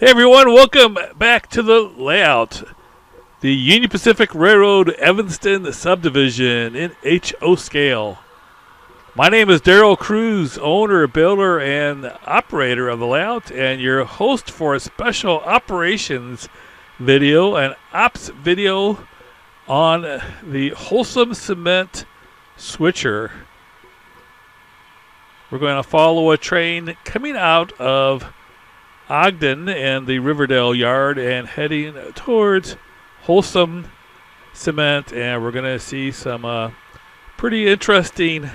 Hey everyone, welcome back to the layout. The Union Pacific Railroad Evanston subdivision in HO scale. My name is Daryl Cruz, owner, builder, and operator of the layout, and your host for a special operations video and ops video on the Holcim Cement Switcher. We're going to follow a train coming out of Ogden and the Evanston Yard and heading towards Holcim Cement, and we're going to see some pretty interesting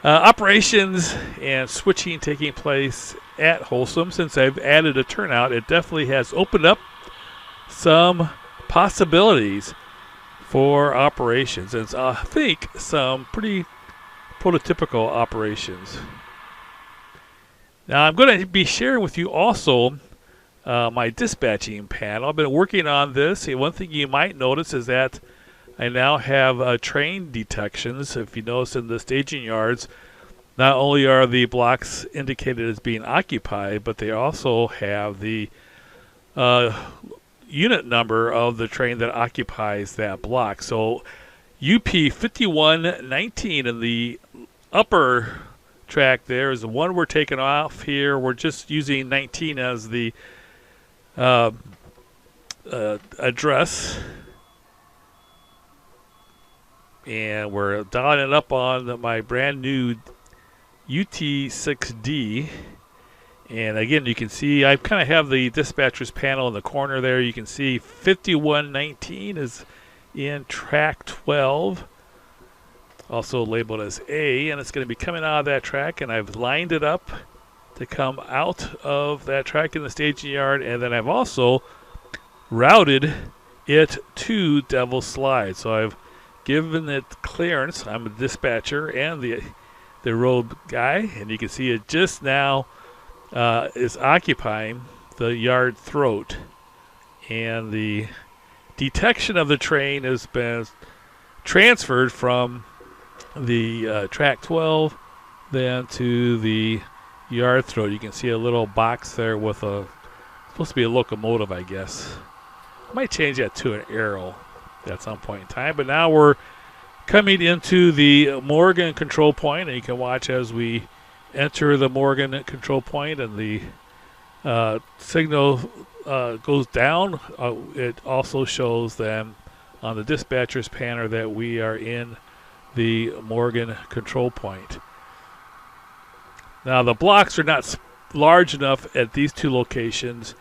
operations and switching taking place at Holcim. Since I've added a turnout, it definitely has opened up some possibilities for operations, and I think some pretty prototypical operations. Now I'm going to be sharing with you also my dispatching panel. I've been working on this. One thing you might notice is that I now have train detections. If you notice in the staging yards, not only are the blocks indicated as being occupied, but they also have the unit number of the train that occupies that block. So UP 5119 in the upper track there is the one we're taking off here. We're just using 19 as the address, and we're dialing it up on my brand new UT6D. And again, you can see I kind of have the dispatcher's panel in the corner there. You can see 5119 is in track 12, also labeled as A, and it's going to be coming out of that track, and I've lined it up to come out of that track in the staging yard, and then I've also routed it to Devil's Slide. So I've given it clearance. I'm a dispatcher and the road guy, and you can see it just now is occupying the yard throat, and the detection of the train has been transferred from the track 12 then to the yard throat. You can see a little box there with supposed to be a locomotive, I guess. I might change that to an arrow at some point in time, but now we're coming into the Morgan control point, and you can watch as we enter the Morgan control point, and the signal goes down. It also shows then on the dispatcher's panel that we are in the Morgan control point. Now the blocks are not large enough at these two locations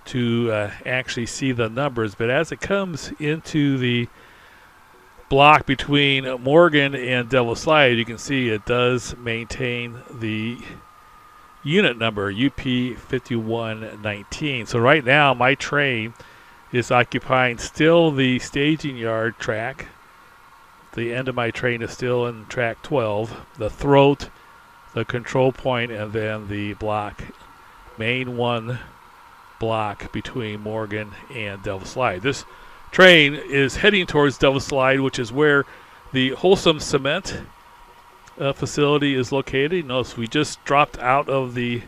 to actually see the numbers, but as it comes into the block between Morgan and Devil's Slide, you can see it does maintain the unit number UP 5119. So right now my train is occupying still the staging yard track. The end of my train is still in track 12, the throat, the control point, and then the block, main one block between Morgan and Devil's Slide. This train is heading towards Devil's Slide, which is where the Holcim Cement facility is located. Notice we just dropped out of the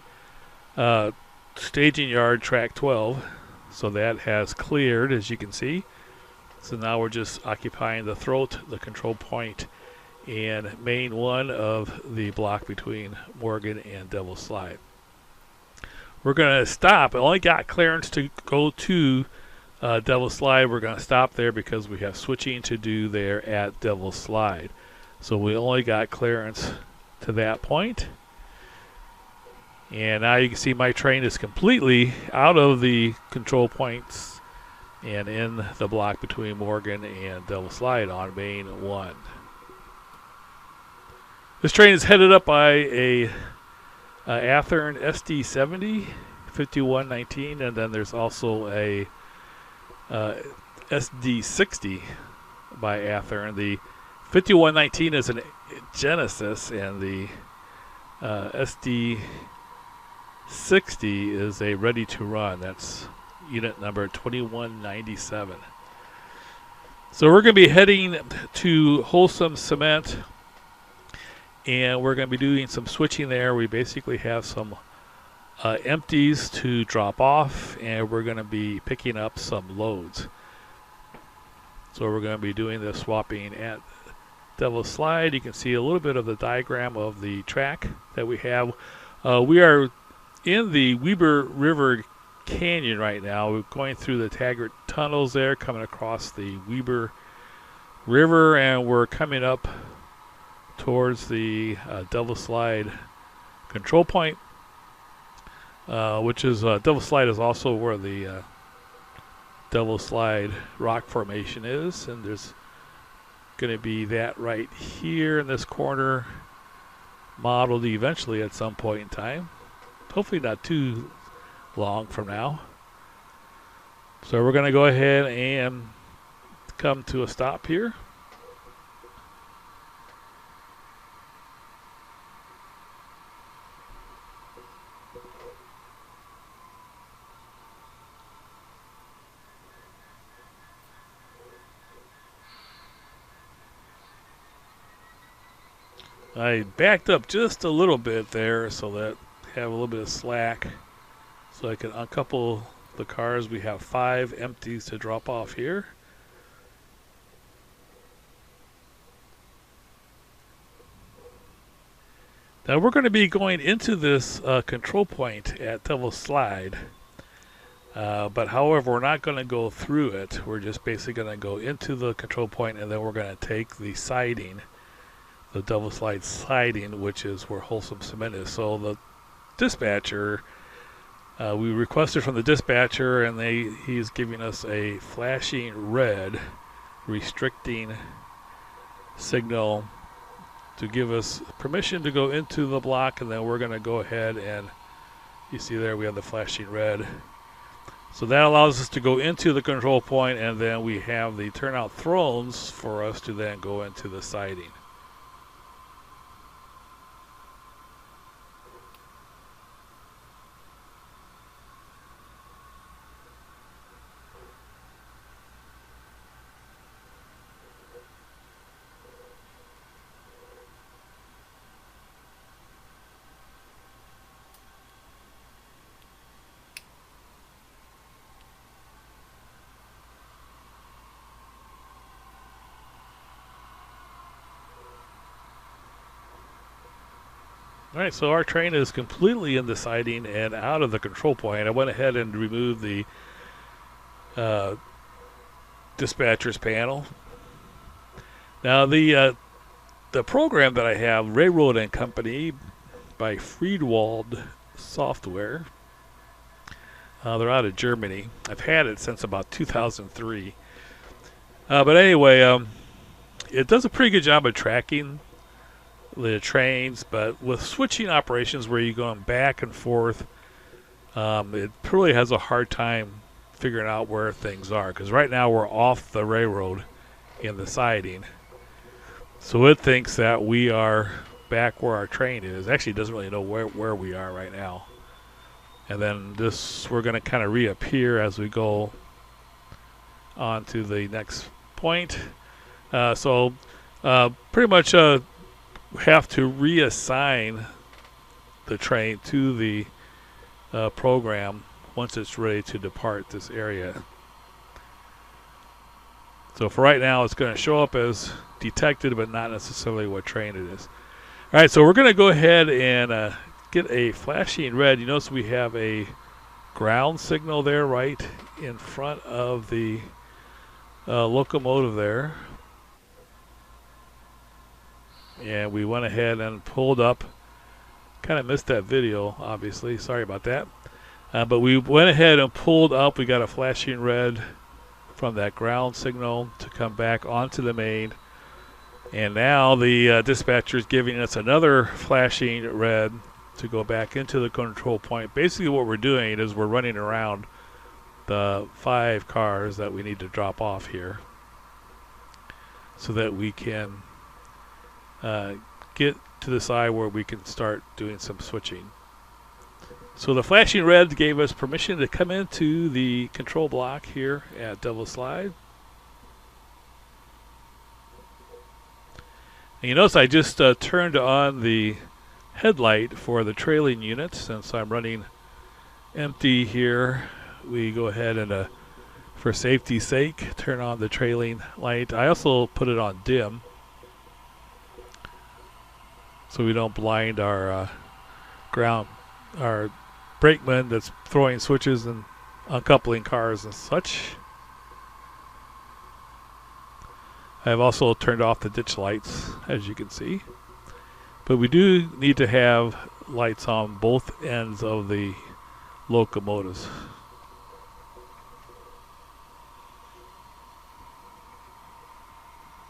staging yard track 12, so that has cleared, as you can see. So now we're just occupying the throat, the control point, and main one of the block between Morgan and Devil's Slide. We're going to stop. I only got clearance to go to Devil's Slide. We're going to stop there because we have switching to do there at Devil's Slide. So we only got clearance to that point. And now you can see my train is completely out of the control points and in the block between Morgan and Devil's Slide on main 1. This train is headed up by a Athearn SD70 5119, and then there's also a SD60 by Athearn. The 5119 is an Genesis, and the SD60 is a ready to run. That's unit number 2197. So we're going to be heading to Holcim Cement, and we're going to be doing some switching there. We basically have some empties to drop off, and we're going to be picking up some loads. So we're going to be doing the swapping at Devil's Slide. You can see a little bit of the diagram of the track that we have. We are in the Weber River Canyon right now. We're going through the Taggart tunnels there, coming across the Weber River, and we're coming up towards the Devil's Slide control point, which is Devil's Slide is also where the Devil's Slide rock formation is, and there's going to be that right here in this corner, modeled eventually at some point in time, hopefully not too long from now. So we're going to go ahead and come to a stop here. I backed up just a little bit there so that I have a little bit of slack so I can uncouple the cars. We have 5 empties to drop off here. Now we're going to be going into this control point at Devil's Slide, but however we're not going to go through it. We're just basically going to go into the control point, and then we're going to take the siding, the Devil's Slide siding, which is where Holcim Cement is. So the dispatcher, we requested from the dispatcher, and he's giving us a flashing red restricting signal to give us permission to go into the block, and then we're going to go ahead and you see there we have the flashing red. So that allows us to go into the control point, and then we have the turnout thrones for us to then go into the siding. Alright, so our train is completely in the siding and out of the control point. I went ahead and removed the dispatcher's panel. Now the program that I have, Railroad and Company by Friedwald Software, they're out of Germany. I've had it since about 2003. But anyway, it does a pretty good job of tracking the trains, but with switching operations where you're going back and forth, it really has a hard time figuring out where things are, because right now we're off the railroad in the siding, so it thinks that we are back where our train is. Actually, it doesn't really know where we are right now, and then we're going to kind of reappear as we go on to the next point. So pretty much have to reassign the train to the program once it's ready to depart this area. So for right now, it's going to show up as detected, but not necessarily what train it is. All right, so we're going to go ahead and get a flashing red. You notice we have a ground signal there right in front of the locomotive there. And we went ahead and pulled up. Kind of missed that video, obviously. Sorry about that. But we went ahead and pulled up. We got a flashing red from that ground signal to come back onto the main. And now the dispatcher is giving us another flashing red to go back into the control point. Basically what we're doing is we're running around the 5 cars that we need to drop off here so that we can get to the side where we can start doing some switching. So the flashing red gave us permission to come into the control block here at Devil's Slide. And you notice I just turned on the headlight for the trailing unit since I'm running empty here, we go ahead and for safety's sake, turn on the trailing light. I also put it on dim so we don't blind our our brakeman that's throwing switches and uncoupling cars and such. I've also turned off the ditch lights, as you can see. But we do need to have lights on both ends of the locomotives.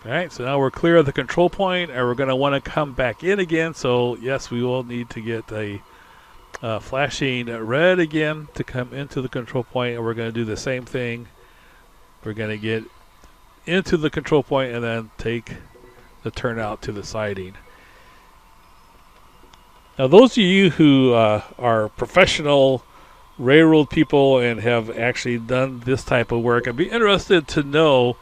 Alright, so now we're clear of the control point, and we're going to want to come back in again. So yes, we will need to get a flashing red again to come into the control point, and we're going to do the same thing. We're going to get into the control point and then take the turnout to the siding. Now those of you who are professional railroad people and have actually done this type of work, I'd be interested to know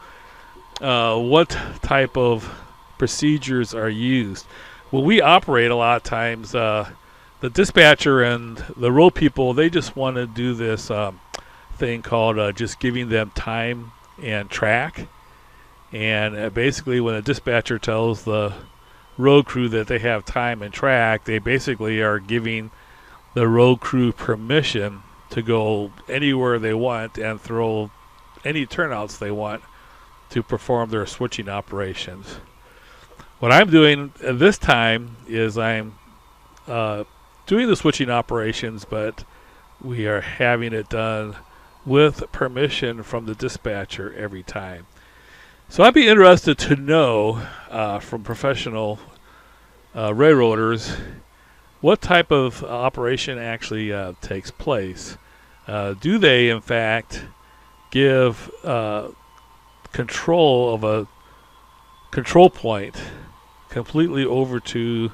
what type of procedures are used. When we operate, a lot of times the dispatcher and the road people, they just want to do this thing called just giving them time and track. And basically when a dispatcher tells the road crew that they have time and track, they basically are giving the road crew permission to go anywhere they want and throw any turnouts they want to perform their switching operations. What I'm doing at this time is I'm doing the switching operations, but we are having it done with permission from the dispatcher every time. So I'd be interested to know from professional railroaders what type of operation actually takes place. Do they, in fact, give control of a control point completely over to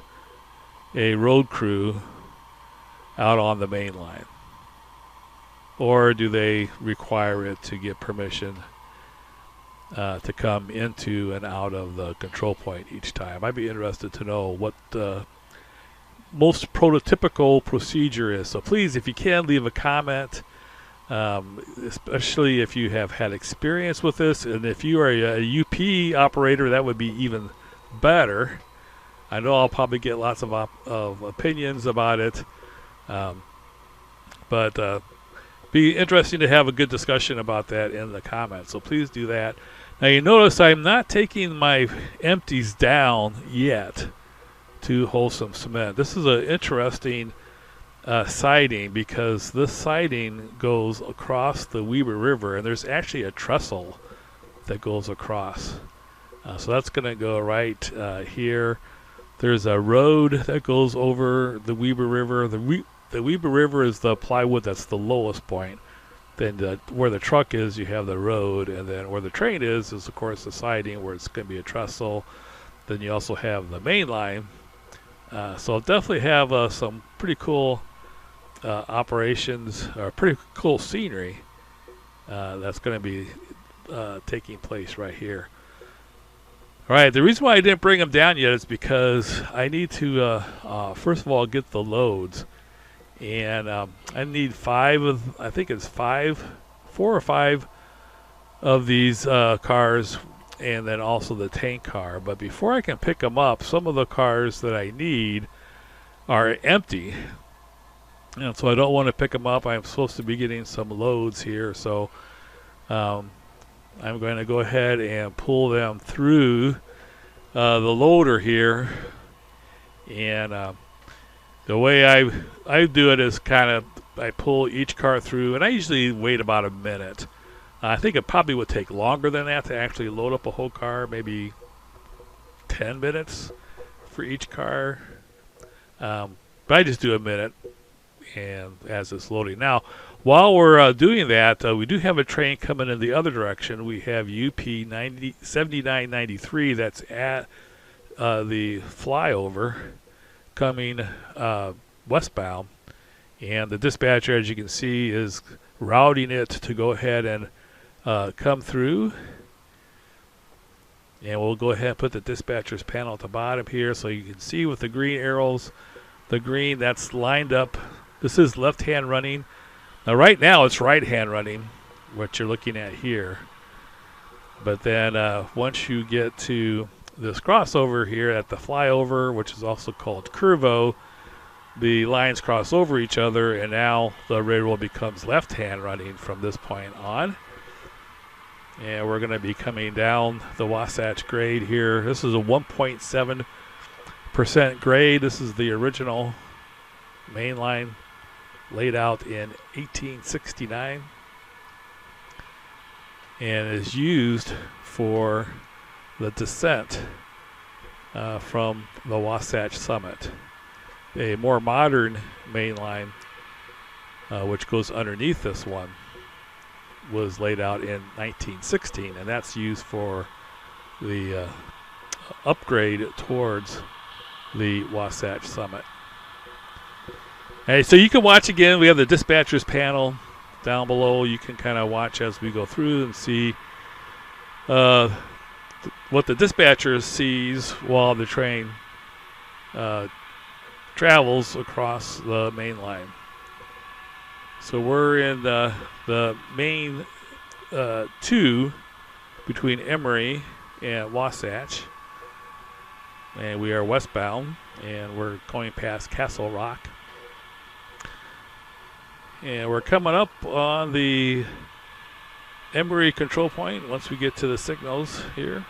a road crew out on the main line? Or do they require it to get permission to come into and out of the control point each time? I'd be interested to know what the most prototypical procedure is. So please, if you can, leave a comment, especially if you have had experience with this. And if you are a UP operator, that would be even better. I know I'll probably get lots of opinions about it, but be interesting to have a good discussion about that in the comments. So please do that. Now you notice I'm not taking my empties down yet to Holcim Cement. This is an interesting siding because this siding goes across the Weber River, and there's actually a trestle that goes across. So that's going to go right here. There's a road that goes over the Weber River. The Weber River is the plywood that's the lowest point. Then where the truck is, you have the road, and then where the train is of course the siding where it's going to be a trestle. Then you also have the main line. So I'll definitely have some pretty cool operations, or pretty cool scenery that's going to be taking place right here. All right, the reason why I didn't bring them down yet is because I need to first of all get the loads. And I need 4 or 5 of these cars, and then also the tank car. But before I can pick them up, some of the cars that I need are empty, and so I don't want to pick them up. I'm supposed to be getting some loads here, so I'm going to go ahead and pull them through the loader here. And the way I do it is I pull each car through, and I usually wait about a minute. I think it probably would take longer than that to actually load up a whole car, maybe 10 minutes for each car. But I just do a minute and as it's loading. Now, while we're doing that, we do have a train coming in the other direction. We have UP 7993 that's at the flyover coming westbound, and the dispatcher, as you can see, is routing it to go ahead and come through. And we'll go ahead and put the dispatcher's panel at the bottom here so you can see with the green arrows, the green that's lined up. This is left hand running. Now right now it's right hand running, what you're looking at here. But then once you get to this crossover here at the flyover, which is also called curvo, the lines cross over each other, and now the railroad becomes left hand running from this point on. And we're going to be coming down the Wasatch grade here. This is a 1.7% grade. This is the original main line laid out in 1869 and is used for the descent from the Wasatch Summit. A more modern main line, which goes underneath this one, was laid out in 1916, and that's used for the upgrade towards the Wasatch Summit. Hey, so you can watch again. We have the dispatcher's panel down below. You can kind of watch as we go through and see what the dispatcher sees while the train travels across the main line. So we're in the main 2 between Emory and Wasatch, and we are westbound, and we're going past Castle Rock. And we're coming up on the Emory control point once we get to the signals here.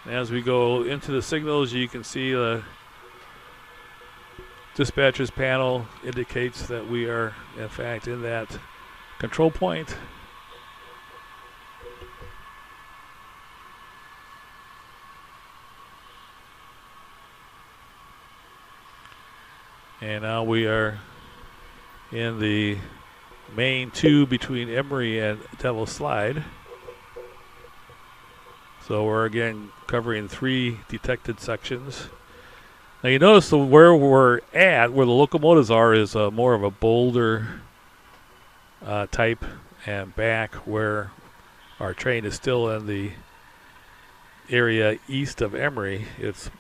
And as we go into the signals, you can see the dispatcher's panel indicates that we are, in fact, in that control point. And now we are in the main 2 between Emory and Devil's Slide. So we're again covering 3 detected sections. Now you notice where we're at, where the locomotives are, is more of a boulder type, and back where our train is still in the area east of Emory, it's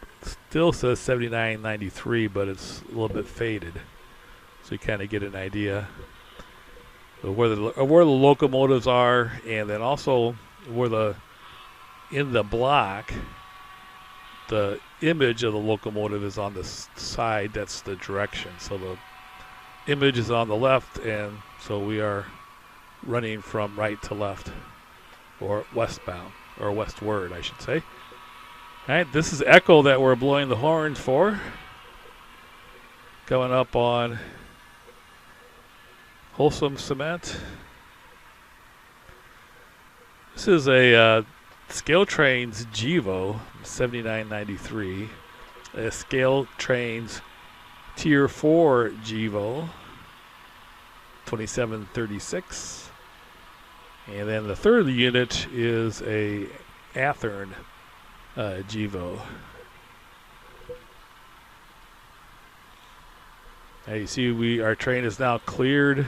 still says 7993, but it's a little bit faded, so you kind of get an idea of where the locomotives are, and then also where in the block the image of the locomotive is on the side. That's the direction. So the image is on the left, and so we are running from right to left, or westbound, or westward, I should say. All right, this is Echo that we're blowing the horns for. Coming up on Holcim Cement. This is a Scale Trains GEVO 7993. A Scale Trains Tier 4 GEVO 2736. And then the third unit is a Athearn GEVO. Now you see our train is now cleared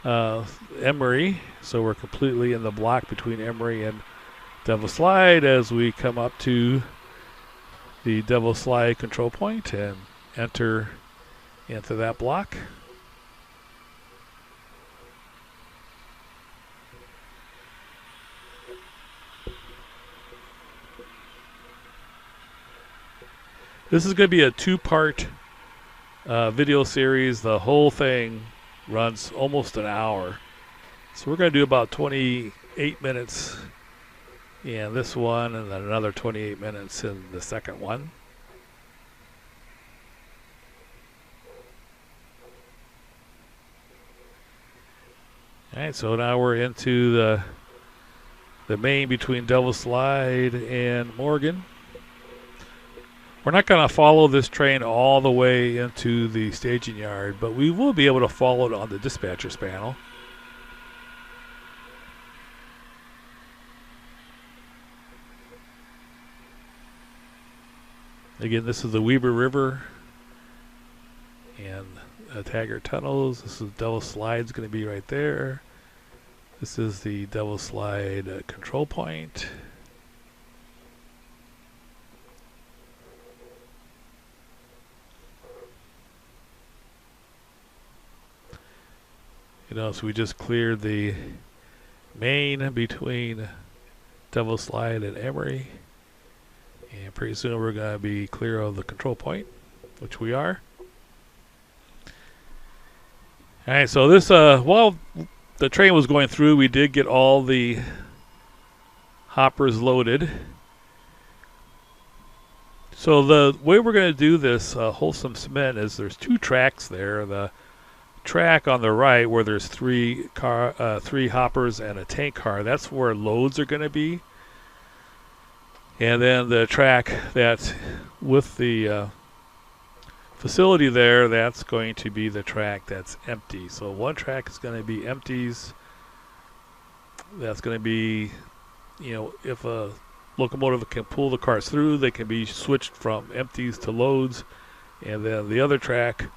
Emory, so we're completely in the block between Emory and Devil's Slide as we come up to the Devil's Slide control point and enter into that block. This is going to be a 2-part video series. The whole thing runs almost an hour. So we're going to do about 28 minutes in this one, and then another 28 minutes in the second one. All right, so now we're into the main between Devil's Slide and Morgan. We're not going to follow this train all the way into the staging yard, but we will be able to follow it on the dispatcher's panel. Again, this is the Weber River and Taggart Tunnels. This is Devil's Slide's going to be right there. This is the Devil's Slide control point. So we just cleared the main between Devil Slide and Emery. And pretty soon we're going to be clear of the control point, which we are. Alright, so this, while the train was going through, we did get all the hoppers loaded. So the way we're going to do this Holcim Cement is there's two tracks there. The track on the right where there's three hoppers and a tank car, that's where loads are going to be. And then the track that's with the facility there, that's going to be the track that's empty. So one track is going to be empties. That's going to be, if a locomotive can pull the cars through, they can be switched from empties to loads. And then the other track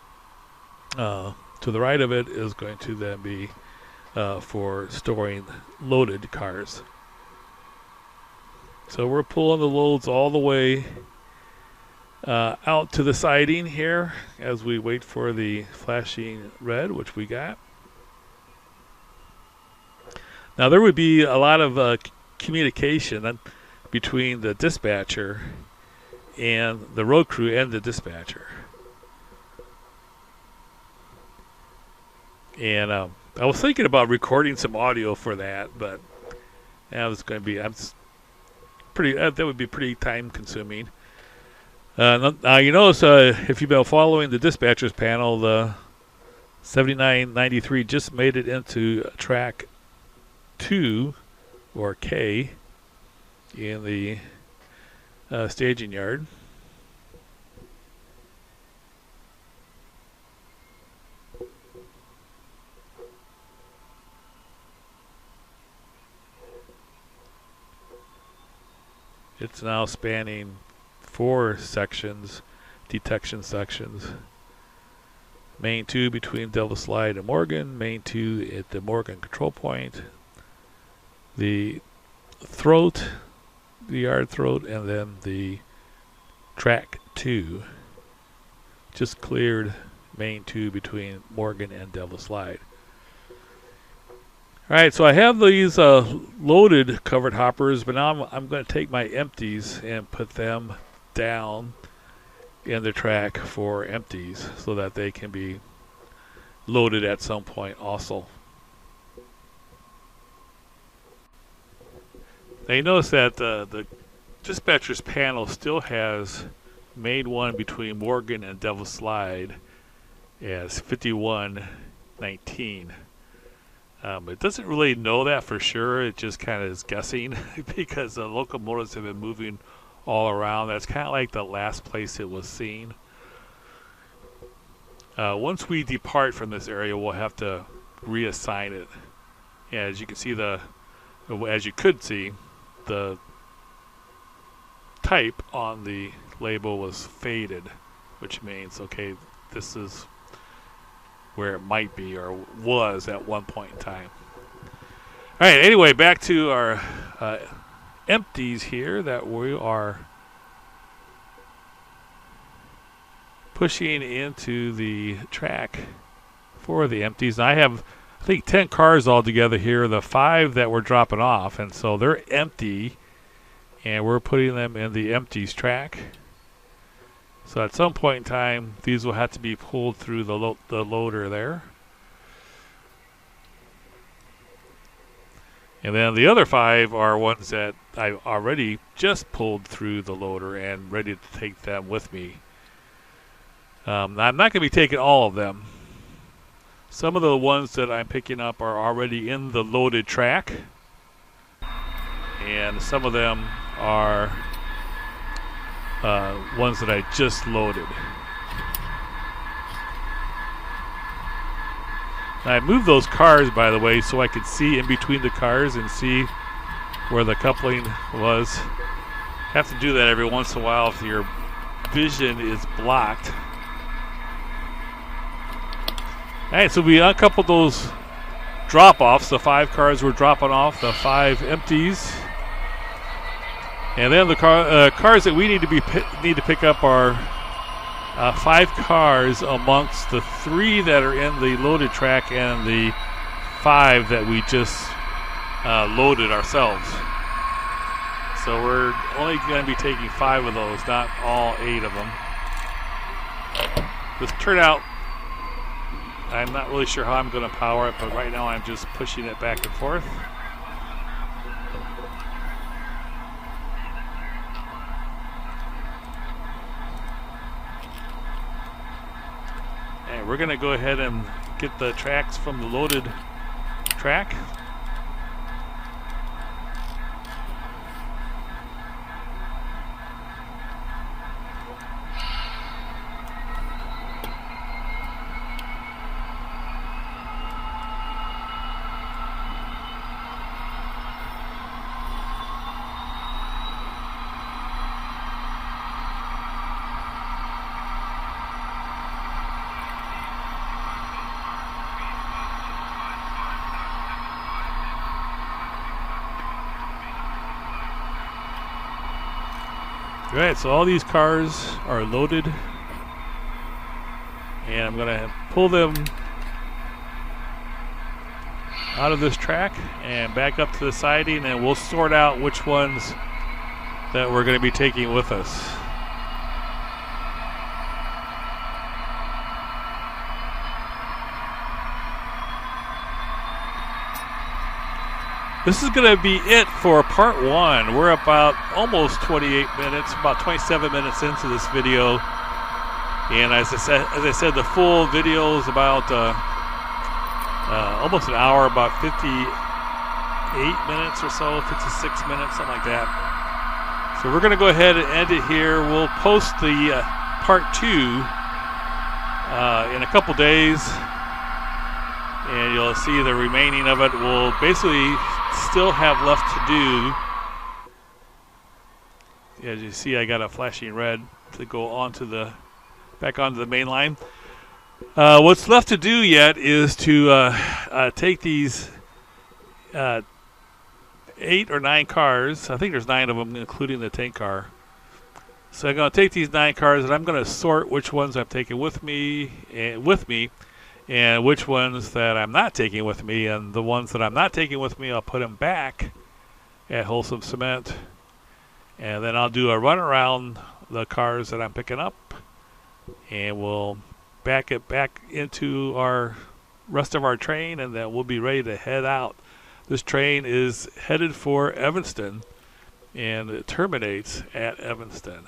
to the right of it is going to then be for storing loaded cars. So we're pulling the loads all the way out to the siding here as we wait for the flashing red, which we got. Now there would be a lot of communication between the dispatcher and the road crew and the dispatcher. And I was thinking about recording some audio for that, but that was going to be that would be pretty time consuming. Now you notice if you've been following the dispatchers panel, the 7993 just made it into track 2 or K in the staging yard. It's now spanning 4 sections, detection sections. Main 2 between Devil Slide and Morgan, main 2 at the Morgan control point, the throat, the yard throat, and then the track 2. Just cleared main 2 between Morgan and Devil Slide. Alright, so I have these loaded covered hoppers, but now I'm going to take my empties and put them down in the track for empties so that they can be loaded at some point also. Now you notice that the dispatcher's panel still has main 1 between Morgan and Devil Slide as 5119. It doesn't really know that for sure. It just kind of is guessing because the locomotives have been moving all around. That's kind of like the last place it was seen. Once we depart from this area, we'll have to reassign it. Yeah, as you can see, as you could see, the type on the label was faded, which means, okay, this is where it might be or was at one point in time. All right, anyway, back to our empties here that we are pushing into the track for the empties. And I have, I think, 10 cars all together here, the 5 that we're dropping off, and so they're empty, and we're putting them in the empties track. So at some point in time, these will have to be pulled through the loader there. And then the other 5 are ones that I've already just pulled through the loader and ready to take them with me. I'm not going to be taking all of them. Some of the ones that I'm picking up are already in the loaded track. And some of them are ones that I just loaded. Now I moved those cars, by the way, so I could see in between the cars and see where the coupling was. Have to do that every once in a while if your vision is blocked. Alright, so we uncoupled those drop-offs. The 5 cars were dropping off, the 5 empties. And then the cars that we need to pick up are 5 cars amongst the 3 that are in the loaded track and the 5 that we just loaded ourselves. So we're only going to be taking 5 of those, not all 8 of them. This turnout, I'm not really sure how I'm going to power it, but right now I'm just pushing it back and forth. And we're going to go ahead and get the tracks from the loaded track. All right, so all these cars are loaded, and I'm going to pull them out of this track and back up to the siding, and we'll sort out which ones that we're going to be taking with us. This is going to be it for part 1. We're about almost 28 minutes, about 27 minutes into this video. And as I said, the full video is about almost an hour, about 58 minutes or so, 56 minutes, something like that. So we're going to go ahead and end it here. We'll post the part 2 in a couple days, and you'll see the remaining of it. We'll basically still have left to do. As you see, I got a flashing red to go back onto the main line. What's left to do yet is to take these 8 or 9 cars. I think there's 9 of them, including the tank car. So I'm going to take these 9 cars, and I'm going to sort which ones I'm taking with me, and which ones that I'm not taking with me. And the ones that I'm not taking with me, I'll put them back at Holcim Cement, and then I'll do a run around the cars that I'm picking up, and we'll back it back into our rest of our train, and then we'll be ready to head out. This train is headed for Evanston, and it terminates at Evanston.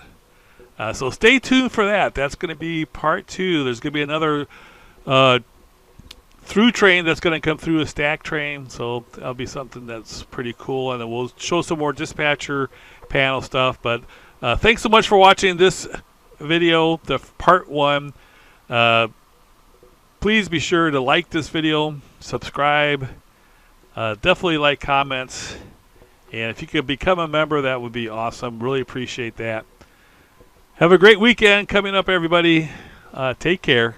So stay tuned for that. That's going to be part 2. There's going to be another through train that's going to come through, a stack train, so that'll be something that's pretty cool, and then we'll show some more dispatcher panel stuff. But thanks so much for watching this video, the part 1. Please be sure to like this video, subscribe, definitely like, comments, and if you could become a member, that would be awesome. Really appreciate that. Have a great weekend coming up, everybody. Take care.